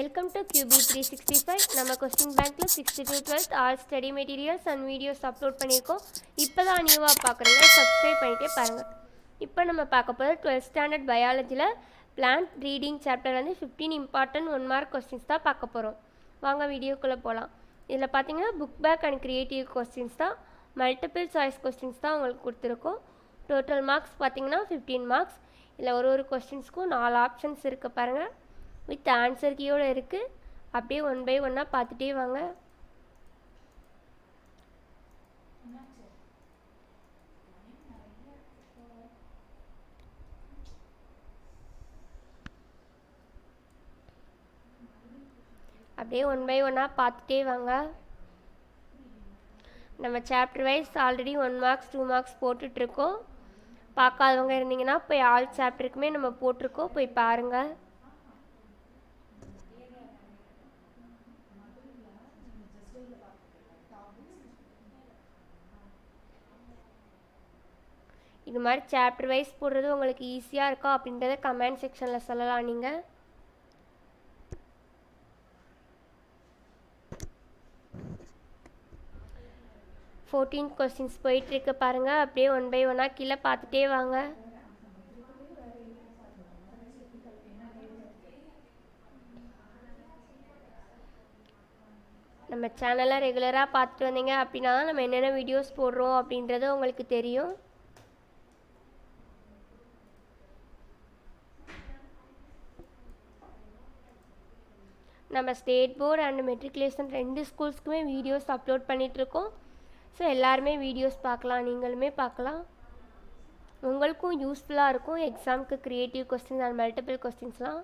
Welcome to QB365. நம்ம question பேங்க்ல 6th to 12th all study materials and videos upload பண்ணியிருக்கோம். இப்போ தான் நியூவாக பார்க்குறீங்க, சப்ஸ்கிரைப் பண்ணிகிட்டே பாருங்கள். இப்போ நம்ம பார்க்க போகிறது 12th ஸ்டாண்டர்ட் பயாலஜியில் பிளான்ட் ப்ரீடிங் சாப்டர்லேருந்து 15 இம்பார்ட்டன்ட் 1 மார்க் கொஸ்டின்ஸ் தான் பார்க்க போகிறோம். வாங்க வீடியோக்குள்ளே போகலாம். இதில் பார்த்தீங்கன்னா book back and creative questions தான், மல்டிபிள் சாய்ஸ் கொஸ்டின்ஸ் தான் உங்களுக்கு கொடுத்துருக்கோம். டோட்டல் மார்க்ஸ் பார்த்தீங்கன்னா 15 மார்க்ஸ். இதில் ஒரு கொஸ்டின்ஸ்க்கும் 4 ஆப்ஷன்ஸ் இருக்குது பாருங்கள், வித் ஆன்சர் கீயோடு இருக்குது. அப்படியே ஒன் பை ஒன்னாக பார்த்துட்டே வாங்க. அப்படியே ஒன் பை ஒன்னாக பார்த்துட்டே வாங்க. நம்ம chapter wise already 1 marks 2 marks போட்டுட்ருக்கோம். பார்க்காதவங்க இருந்தீங்கன்னா போய் ஆல் சாப்டருக்குமே நம்ம போட்டிருக்கோம், போய் பாருங்கள். இது மாதிரி சாப்டர் வைஸ் போடுறது உங்களுக்கு ஈஸியாக இருக்கா அப்படின்றத கமெண்ட் செக்ஷனில் சொல்லலாம். நீங்கள் கொஸ்டின்ஸ் போயிட்டுருக்கு பாருங்கள். அப்படியே ஒன் பை ஒன்னாக கீழே பார்த்துட்டே வாங்க. நம்ம சேனலை ரெகுலராக பார்த்துட்டு வந்தீங்க அப்படின்னா தான் நம்ம என்னென்ன வீடியோஸ் போடுறோம் அப்படின்றது உங்களுக்கு தெரியும். நம்ம ஸ்டேட் போர்டு அண்ட் மெட்ரிகுலேஷன் 2 ஸ்கூல்ஸ்க்குமே வீடியோஸ் அப்லோட் பண்ணிகிட்ருக்கோம். ஸோ எல்லாருமே வீடியோஸ் பார்க்கலாம், நீங்களுமே பார்க்கலாம். உங்களுக்கும் யூஸ்ஃபுல்லாக இருக்கும் எக்ஸாமுக்கு க்ரியேட்டிவ் கொஸ்டின்ஸ் அண்ட் மல்டிபிள் கொஸ்டின்ஸ்லாம்.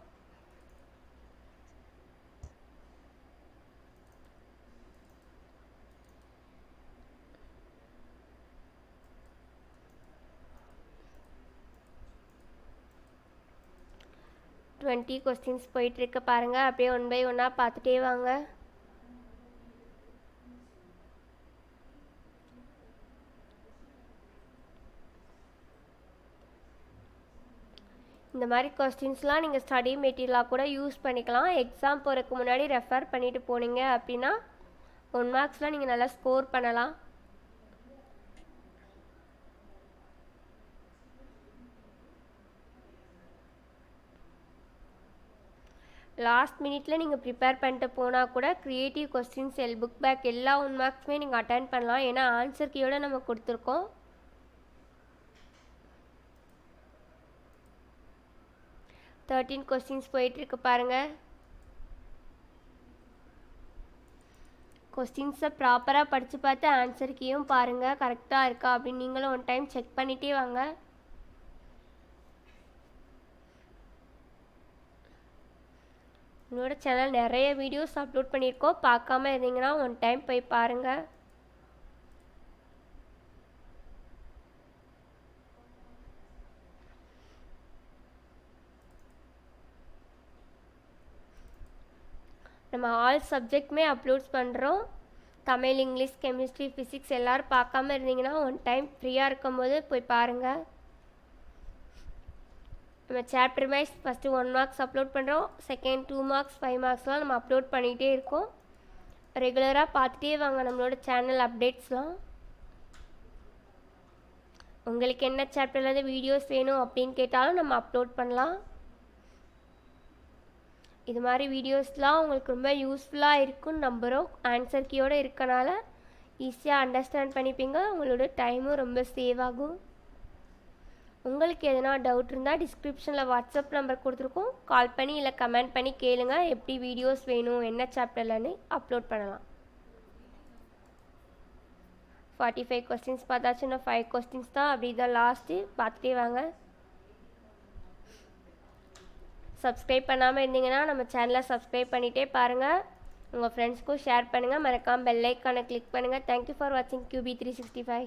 கொஸ்டின்ஸ் போயிட்டுருக்கு பாருங்கள். அப்படியே ஒன் பை ஒன்னாக பார்த்துட்டே வாங்க. இந்த மாதிரி கொஸ்டின்ஸ்லாம் நீங்கள் ஸ்டடி மெட்டீரியலாக கூட யூஸ் பண்ணிக்கலாம். எக்ஸாம் போகிறதுக்கு முன்னாடி ரெஃபர் பண்ணிவிட்டு போனீங்க அப்படின்னா 1 மார்க்ஸ்லாம் நீங்கள் நல்லா ஸ்கோர் பண்ணலாம். லாஸ்ட் மினிட்ல நீங்கள் ப்ரிப்பேர் பண்ணிட்டு போனால் கூட க்ரியேட்டிவ் கொஸ்டின்ஸ் புக் பேக் எல்லா 1 மார்க்ஸுமே நீங்கள் அட்டன் பண்ணலாம். ஏன்னா ஆன்சர் கீயோடு நம்ம கொடுத்துருக்கோம். கொஸ்டின்ஸ் போயிட்டுருக்கு பாருங்கள். கொஸ்டின்ஸை ப்ராப்பராக படித்து பார்த்து ஆன்சர் கீயும் பாருங்கள் கரெக்டாக இருக்கா அப்படின்னு நீங்களும் ஒன் டைம் செக் பண்ணிகிட்டே வாங்க. என்னோட சேனல் நிறைய வீடியோஸ் அப்லோட் பண்ணியிருக்கோம், பார்க்காம இருந்தீங்கன்னா ஒன் டைம் போய் பாருங்கள். நம்ம ஆல் சப்ஜெக்ட்டுமே அப்லோட்ஸ் பண்ணுறோம். தமிழ், இங்கிலீஷ், கெமிஸ்ட்ரி, ஃபிசிக்ஸ் எல்லோரும் பார்க்காம இருந்தீங்கன்னா ஒன் டைம் ஃப்ரீயாக இருக்கும்போது போய் பாருங்கள். நம்ம chapter wise first 1 marks upload பண்ணுறோம், செகண்ட் 2 மார்க்ஸ் 5 மார்க்ஸ்லாம் நம்ம அப்லோட் பண்ணிகிட்டே இருக்கோம். ரெகுலராக பார்த்துட்டே வாங்க நம்மளோட சேனல் அப்டேட்ஸ்லாம். உங்களுக்கு என்ன சாப்டர்லேருந்து வீடியோஸ் வேணும் அப்படின்னு கேட்டாலும் நம்ம அப்லோட் பண்ணலாம். இது மாதிரி வீடியோஸ்லாம் உங்களுக்கு ரொம்ப யூஸ்ஃபுல்லாக இருக்குன்னு நம்புகிறோம். ஆன்சர் கீயோடு இருக்கனால ஈஸியாக அண்டர்ஸ்டாண்ட் பண்ணிப்பீங்க, உங்களோட டைமும் ரொம்ப சேவ் ஆகும். உங்களுக்கு எதனா டவுட் இருந்தால் டிஸ்கிரிப்ஷனில் வாட்ஸ்அப் நம்பர் கொடுத்துருக்கோம், கால் பண்ணி இல்லை கமெண்ட் பண்ணி கேளுங்க. எப்படி வீடியோஸ் வேணும், என்ன சாப்டர்லன்னு அப்லோட் பண்ணலாம். 45 கொஸ்டின்ஸ் பார்த்தாச்சு, இன்னும் 5 கொஸ்டின்ஸ் தான். அப்படி தான் லாஸ்ட்டு, பார்த்துட்டே வாங்க. சப்ஸ்கிரைப் பண்ணாமல் இருந்தீங்கன்னா நம்ம சேனலை சப்ஸ்கிரைப் பண்ணிகிட்டே பாருங்கள். உங்கள் ஃப்ரெண்ட்ஸ்க்கும் ஷேர் பண்ணுங்கள். மறக்காமல் பெல் ஐக்கானை கிளிக் பண்ணுங்கள். தேங்க்யூ ஃபார் வாட்சிங் QB365.